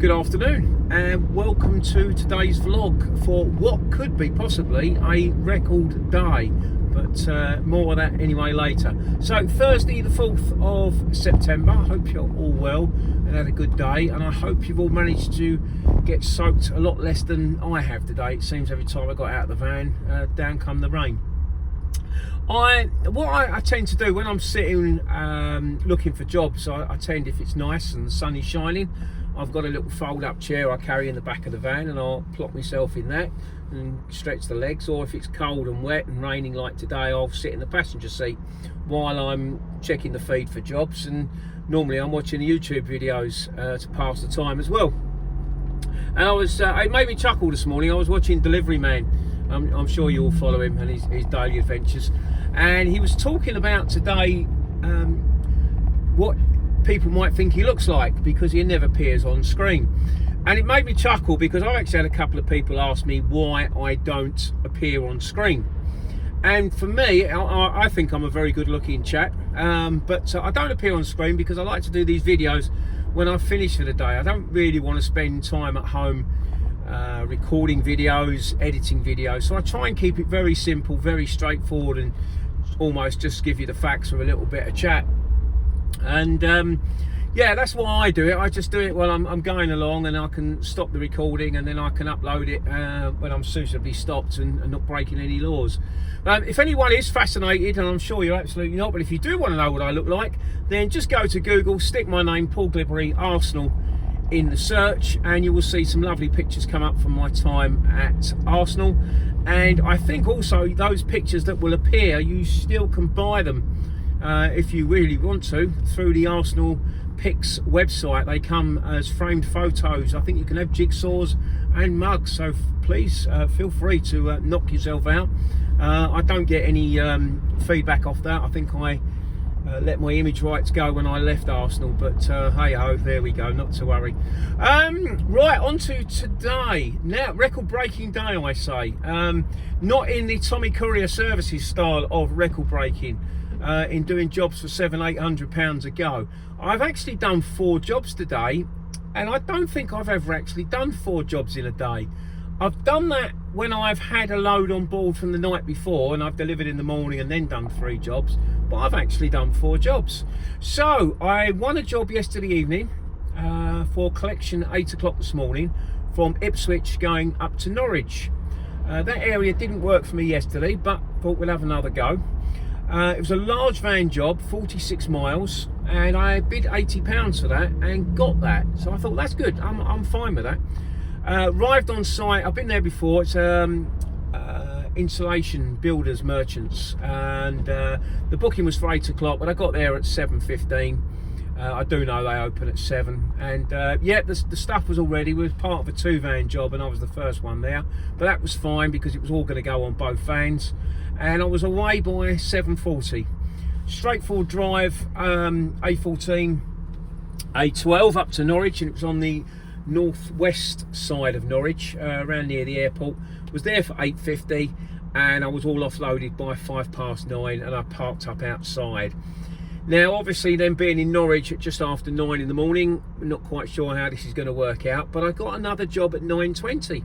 Good afternoon and welcome to today's vlog for what could be possibly a record day, but more of that anyway later. So Thursday the 4th of September, I hope you're all well and had a good day, and I hope you've all managed to get soaked a lot less than I have today. It seems every time I got out of the van, down come the rain. What I tend to do when I'm sitting looking for jobs, I tend, if it's nice and the sun is shining, I've got a little fold-up chair I carry in the back of the van, and I'll plop myself in that and stretch the legs. Or if it's cold and wet and raining like today, I'll sit in the passenger seat while I'm checking the feed for jobs, and normally I'm watching YouTube videos to pass the time as well. And it made me chuckle this morning. I was watching Delivery Man. I'm sure you all follow him and his daily adventures, and he was talking about today what people might think he looks like because he never appears on screen. And it made me chuckle because I've actually had a couple of people ask me why I don't appear on screen. And for me, I think I'm a very good looking chap, but I don't appear on screen because I like to do these videos when I finish for the day. I don't really want to spend time at home recording videos, editing videos, so I try and keep it very simple, very straightforward, and almost just give you the facts with a little bit of chat. And yeah, that's why I do it. I just do it while I'm going along, and I can stop the recording and then I can upload it when I'm suitably stopped and not breaking any laws. If anyone is fascinated, and I'm sure you're absolutely not, but if you do want to know what I look like, then just go to Google, stick my name, Paul Glibbery, Arsenal, in the search, and you will see some lovely pictures come up from my time at Arsenal. And I think also those pictures that will appear, you still can buy them if you really want to through the Arsenal Pics website. They come as framed photos. I think you can have jigsaws and mugs, so please feel free to knock yourself out. I don't get any feedback off that. I think I let my image rights go when I left Arsenal, but hey ho, there we go, not to worry. Right, on to today. Now, record breaking day, I say. Not in the Tommy Courier Services style of record breaking, in doing jobs for £700-800 a go. I've actually done 4 jobs today, and I don't think I've ever actually done 4 jobs in a day. I've done that when I've had a load on board from the night before and I've delivered in the morning and then done 3 jobs, but I've actually done 4 jobs. So I won a job yesterday evening for collection at 8 o'clock this morning from Ipswich going up to Norwich. That area didn't work for me yesterday, but thought we'll have another go. It was a large van job, 46 miles, and I bid £80 for that and got that. So I thought, that's good, I'm fine with that. Arrived on site, I've been there before. It's insulation builders merchants, and the booking was for 8 o'clock, but I got there at 7:15. I do know they open at 7, and yeah, the stuff was all ready. We was part of a 2-van job and I was the first one there, but that was fine because it was all going to go on both vans, and I was away by 7:40. Straightforward drive, A14, A12 up to Norwich, and it was on the northwest side of Norwich, around near the airport. Was there for 8:50, and I was all offloaded by 9:05, and I parked up outside. Now obviously, then being in Norwich at just after 9 in the morning, I'm not quite sure how this is going to work out, but I got another job at 9:20,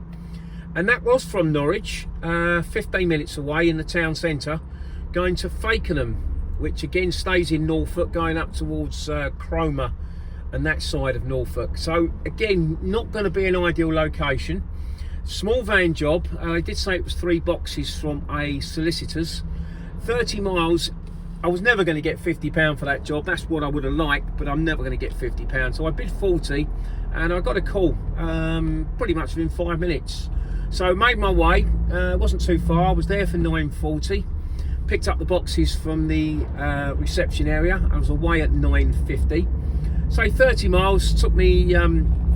and that was from Norwich, 15 minutes away in the town centre, going to Fakenham, which again stays in Norfolk, going up towards Cromer and that side of Norfolk. So again, not going to be an ideal location. Small van job. I did say it was 3 boxes from a solicitor's, 30 miles. I was never going to get £50 for that job. That's what I would have liked, but I'm never going to get £50. So I bid 40, and I got a call pretty much within 5 minutes. So made my way. Wasn't too far. I was there for 9:40. Picked up the boxes from the reception area. I was away at 9:50. So 30 miles, took me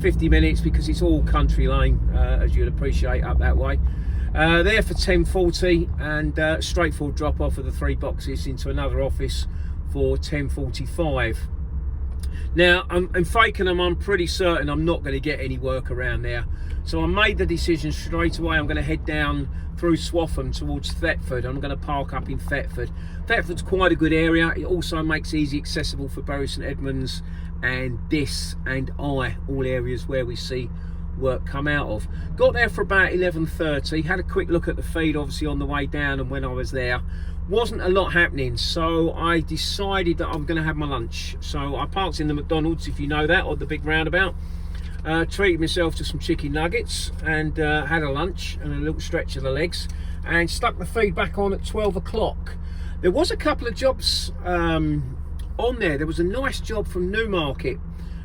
50 minutes because it's all country lane, as you'd appreciate up that way. There for 10:40, and straightforward drop off of the 3 boxes into another office for 10:45. Now, in Fakenham, I'm pretty certain I'm not going to get any work around there. So I made the decision straight away. I'm going to head down through Swaffham towards Thetford. I'm going to park up in Thetford. Thetford's quite a good area. It also makes easy accessible for Bury St Edmunds and this and I, all areas where we see work come out of. Got there for about 11:30, had a quick look at the feed obviously on the way down, and when I was there wasn't a lot happening, so I decided that I'm going to have my lunch. So I parked in the McDonald's, if you know that, or the big roundabout, treated myself to some chicken nuggets and had a lunch and a little stretch of the legs, and stuck the feed back on at 12 o'clock. There was a couple of jobs on there. There was a nice job from Newmarket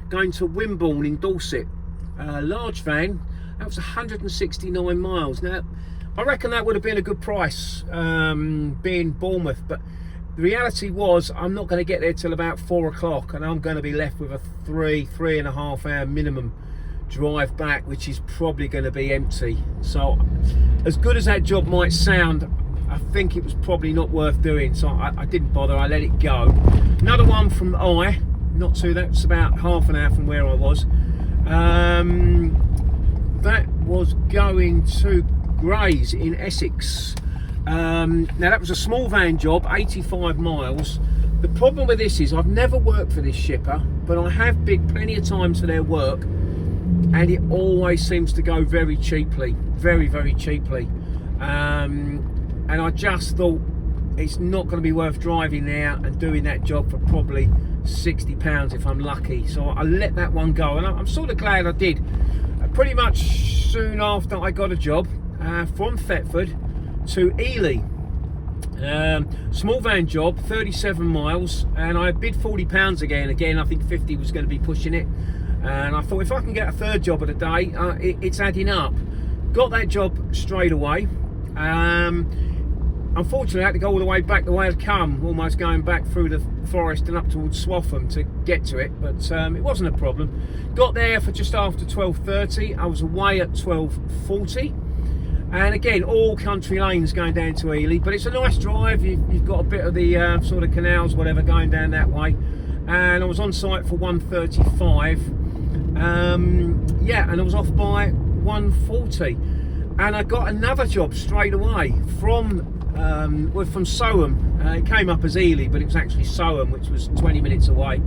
going to Wimborne in Dorset, large van. That was 169 miles. Now I reckon that would have been a good price, being Bournemouth, but the reality was I'm not going to get there till about 4 o'clock, and I'm going to be left with a 3.5 hour minimum drive back, which is probably going to be empty. So as good as that job might sound, I think it was probably not worth doing, so I didn't bother. I let it go. Another one from that's about half an hour from where I was. That was going to Grays in Essex. Now that was a small van job, 85 miles. The problem with this is I've never worked for this shipper, but I have bid plenty of times for their work, and it always seems to go very cheaply, very, very cheaply. And I just thought it's not going to be worth driving there and doing that job for probably £60 if I'm lucky. So I let that one go, and I'm sort of glad I did. Pretty much soon after I got a job from Thetford to Ely. Small van job, 37 miles, and I bid £40 again. I think 50 was going to be pushing it, and I thought if I can get a third job of the day, it's adding up. Got that job straight away. Unfortunately, I had to go all the way back the way I'd come, almost going back through the forest and up towards Swaffham to get to it, but it wasn't a problem. Got there for just after 12:30. I was away at 12:40, and again, all country lanes going down to Ely, but it's a nice drive. You've got a bit of the sort of canals, whatever, going down that way, and I was on site for 1:35. Yeah, and I was off by 1:40, and I got another job straight away from Soham. It came up as Ely, but it was actually Soham, which was 20 minutes away,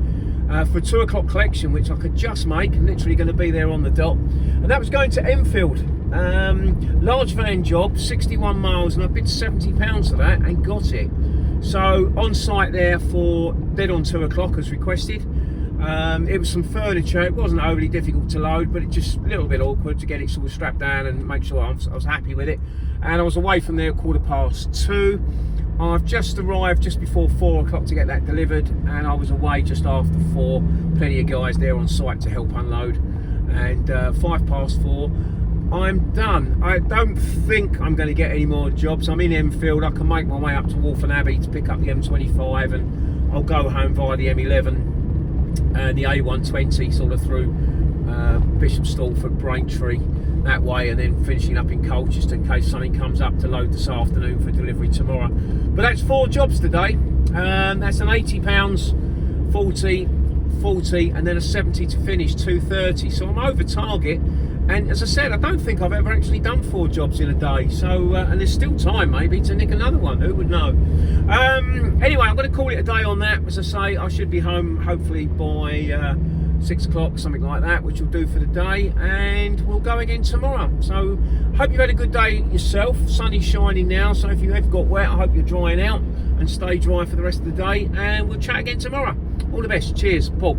for a 2 o'clock collection, which I could just make. I'm literally going to be there on the dot, and that was going to Enfield. Large van job, 61 miles, and I bid £70 for that and got it. So on site there for dead on 2 o'clock as requested. It was some furniture. It wasn't overly difficult to load, but it just a little bit awkward to get it sort of strapped down and make sure I was happy with it. And I was away from there at 2:15. I've just arrived just before 4 o'clock to get that delivered, and I was away just after 4. Plenty of guys there on site to help unload, and 4:05 I'm done. I don't think I'm going to get any more jobs. I'm in Enfield. I can make my way up to Waltham Abbey to pick up the M25, and I'll go home via the M11 and the A120 sort of through Bishop Stortford, Braintree that way, and then finishing up in Colchester in case something comes up to load this afternoon for delivery tomorrow. But that's 4 jobs today. That's an £80, 40, and then a 70 to finish, 230. So I'm over target, and as I said, I don't think I've ever actually done 4 jobs in a day. So and there's still time maybe to nick another one, who would know. Anyway, I'm going to call it a day on that. As I say, I should be home hopefully by 6 o'clock, something like that, which will do for the day, and we'll go again tomorrow. So hope you've had a good day yourself. Sun is shining now, so if you have got wet, I hope you're drying out and stay dry for the rest of the day, and we'll chat again tomorrow. All the best. Cheers, Paul.